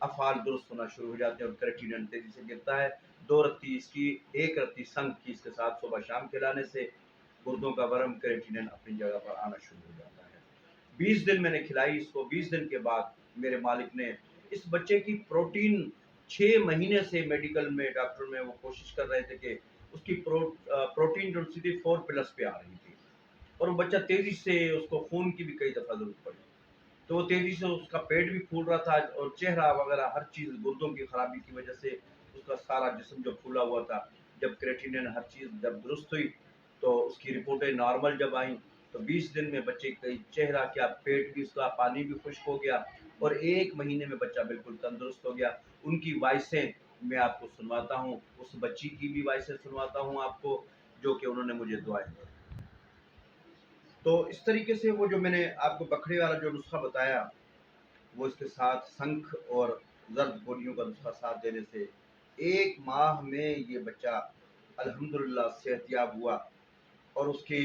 افعال درست ہونا شروع ہو جاتے ہیں اور کریٹینن تیزی سے گرتا ہے. 2 رتی اس کی، 1 رتی سنگ کی اس کے ساتھ صبح شام کھلانے سے گردوں کا ورم کریٹینن اپنی جگہ پر آنا شروع ہو جاتا ہے. 20 دن میں نے کھلائی اس کو. 20 دن کے بعد میرے مالک نے اس بچے کی پروٹین 6 مہینے سے میڈیکل میں ڈاکٹر میں وہ کوشش کر رہے تھے کہ اس کی پروٹین ڈینسٹی 4+ پہ آ رہی تھی اور وہ بچہ تیزی سے، اس کو خون کی بھی کئی دفعہ ضرورت پڑی تو وہ تیزی سے اس کا پیٹ بھی پھول رہا تھا اور چہرہ وغیرہ ہر چیز گردوں کی خرابی کی وجہ سے اس کا سارا جسم جو پھولا ہوا تھا. جب کریٹینن ہر چیز جب درست ہوئی تو اس کی رپورٹیں نارمل جب آئیں تو 20 دن میں بچے کا چہرہ کیا، پیٹ بھی اس کا، پانی بھی خشک ہو گیا اور 1 مہینے میں بچہ بالکل تندرست ہو گیا. ان کی وائسیں میں آپ کو سنواتا ہوں، اس بچی کی بھی وائسیں سنواتا ہوں آپ کو، جو کہ انہوں نے مجھے دعائیں دی. تو اس طریقے سے وہ جو میں نے آپ کو بکھڑے والا جو نسخہ بتایا، وہ اس کے ساتھ سنکھ اور زرد گولیوں کا نسخہ ساتھ دینے سے 1 ماہ میں یہ بچہ الحمدللہ صحت یاب ہوا. اور اس کے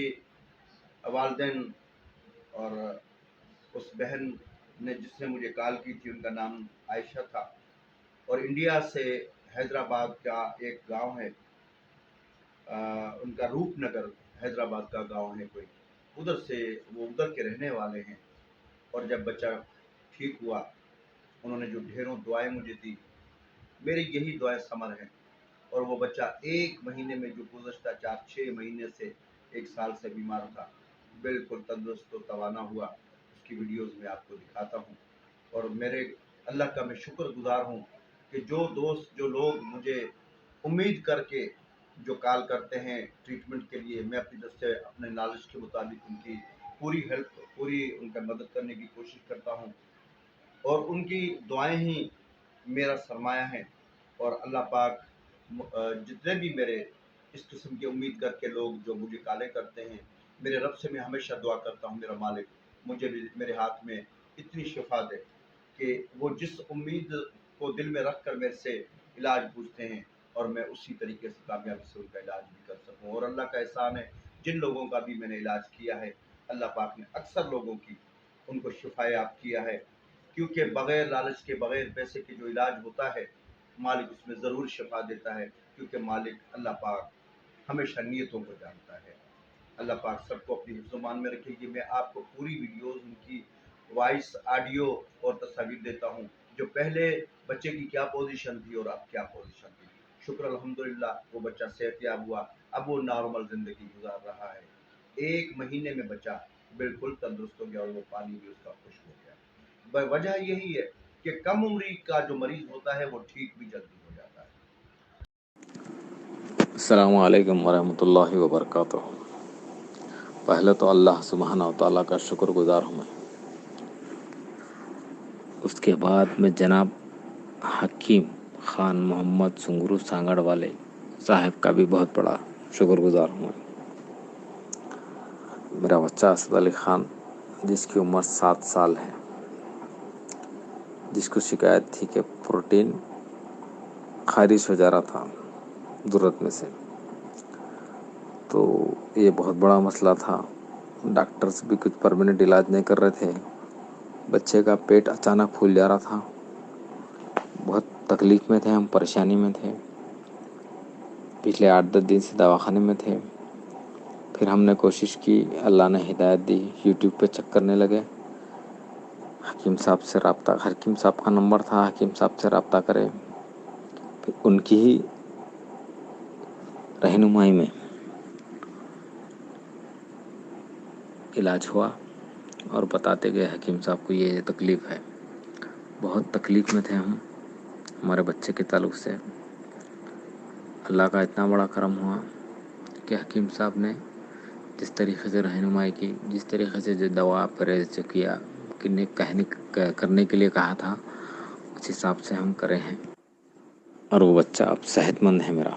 والدین اور اس بہن نے جس نے مجھے کال کی تھی، ان کا نام عائشہ تھا اور انڈیا سے حیدرآباد کا ایک گاؤں ہے، ان کا روپ نگر حیدرآباد کا گاؤں ہے کوئی، ادھر سے وہ ادھر کے رہنے والے ہیں. اور جب بچہ ٹھیک ہوا، انہوں نے جو ڈھیروں دعائیں مجھے دی، میری یہی دعائیں ثمر ہیں. اور وہ بچہ 1 مہینے میں، جو گزشتہ 4-6 مہینے سے 1 سال سے بیمار تھا، بالکل تندرست و توانا ہوا. اس کی ویڈیوز میں آپ کو دکھاتا ہوں. اور میرے اللہ کا میں شکر گزار ہوں کہ جو دوست، جو لوگ مجھے امید کر کے جو کال کرتے ہیں ٹریٹمنٹ کے لیے، میں اپنی طرف سے اپنے نالج کے مطابق ان کی پوری ہیلپ، پوری ان کا مدد کرنے کی کوشش کرتا ہوں. اور ان کی دعائیں ہی میرا سرمایہ ہیں. اور اللہ پاک جتنے بھی میرے اس قسم کی امید کر کے لوگ جو مجھے کالیں کرتے ہیں، میرے رب سے میں ہمیشہ دعا کرتا ہوں میرا مالک مجھے بھی میرے ہاتھ میں اتنی شفا دے کہ وہ جس امید کو دل میں رکھ کر میرے سے علاج پوچھتے ہیں اور میں اسی طریقے سے کامیابی سے ان کا علاج بھی کر سکوں. اور اللہ کا احسان ہے، جن لوگوں کا بھی میں نے علاج کیا ہے، اللہ پاک نے اکثر لوگوں کی ان کو شفا یاب کیا ہے. کیونکہ بغیر لالچ کے، بغیر پیسے کے جو علاج ہوتا ہے، مالک اس میں ضرور شفا دیتا ہے. کیونکہ مالک اللہ پاک ہمیشہ نیتوں کو جانتا ہے. اللہ پاک سب کو اپنی حفظ و مان میں رکھے گی. میں آپ کو پوری ویڈیوز، ان کی وائس، آڈیو اور تصاویر دیتا ہوں، جو پہلے بچے کی کیا پوزیشن تھی اور اب کیا پوزیشن تھی. شکر الحمدللہ وہ بچہ صحت یاب ہوا، اب وہ نارمل زندگی گزار رہا ہے. 1 مہینے میں بچہ بالکل تندرست ہو گیا اور وہ پانی بھی اس کا خشک ہو گیا. وجہ یہی ہے کہ کم عمری کا جو مریض ہوتا ہے وہ ٹھیک بھی جلدی ہو جاتا ہے. السلام علیکم ورحمۃ اللہ وبرکاتہ. پہلے تو اللہ سبحانہ و تعالیٰ کا شکر گزار ہوں میں. اس کے بعد میں جناب حکیم خان محمد سنگرو سانگڑ والے صاحب کا بھی بہت بڑا شکر گزار ہوں میں. میرا بچہ اسد علی خان، جس کی عمر 7 سال ہے، جس کو شکایت تھی کہ پروٹین خارج ہو جا رہا تھا ضرورت میں سے، تو یہ بہت بڑا مسئلہ تھا. ڈاکٹرز بھی کچھ پرماننٹ علاج نہیں کر رہے تھے. بچے کا پیٹ اچانک پھول جا رہا تھا. بہت تکلیف میں تھے ہم، پریشانی میں تھے. پچھلے 8-10 دن سے دواخانے میں تھے. پھر ہم نے کوشش کی، اللہ نے ہدایت دی، یوٹیوب پہ چیک کرنے لگے. حکیم صاحب کا نمبر تھا، حکیم صاحب سے رابطہ کرے. پھر ان کی ہی رہنمائی میں علاج ہوا اور بتاتے گئے حکیم صاحب کو یہ تکلیف ہے. بہت تکلیف میں تھے ہم ہمارے بچے کے تعلق سے. اللہ کا اتنا بڑا کرم ہوا کہ حکیم صاحب نے جس طریقے سے رہنمائی کی، جس طریقے سے جو دوا پرہیز کیا، کرنے کے لیے کہا تھا، اس حساب سے ہم کرے ہیں. اور وہ بچہ اب صحت مند ہے میرا.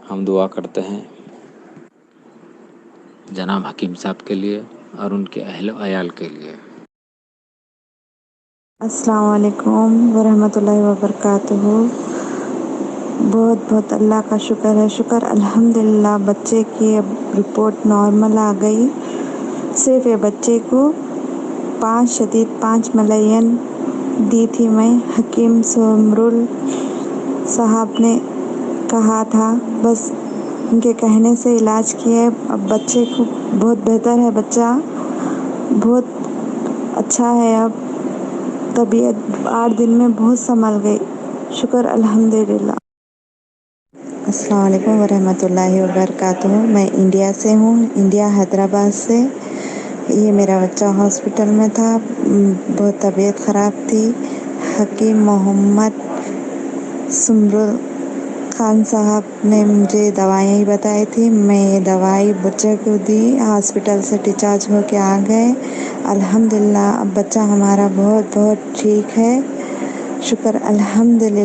ہم دعا کرتے ہیں جناب حکیم صاحب کے لیے اور ان کے اہل و عیال کے لیے. السلام علیکم ورحمۃ اللہ وبرکاتہ. بہت بہت اللہ کا شکر ہے. شکر الحمدللہ بچے کی اب رپورٹ نارمل آ گئی. صرف یہ بچے کو 5 شدید 5 ملین دی تھی میں. حکیم سمرول صاحب نے کہا تھا بس ان کے کہنے سے علاج کیے. اب بچے کو بہت بہتر ہے. بچہ بہت اچھا ہے. اب طبیعت 8 دن میں بہت سنبھل گئی. شکر الحمدللہ. السلام علیکم ورحمۃ اللہ وبرکاتہ. میں انڈیا سے ہوں، انڈیا حیدرآباد سے. یہ میرا بچہ ہاسپٹل میں تھا، بہت طبیعت خراب تھی. حکیم محمد سمرول خان صاحب نے مجھے دوائیں بتائی تھی. میں یہ دوائی بچے کو دی. ہاسپٹل سے ڈسچارج ہو کے آ گئے. الحمدللہ اب بچہ ہمارا بہت بہت ٹھیک ہے. شکر الحمدللہ.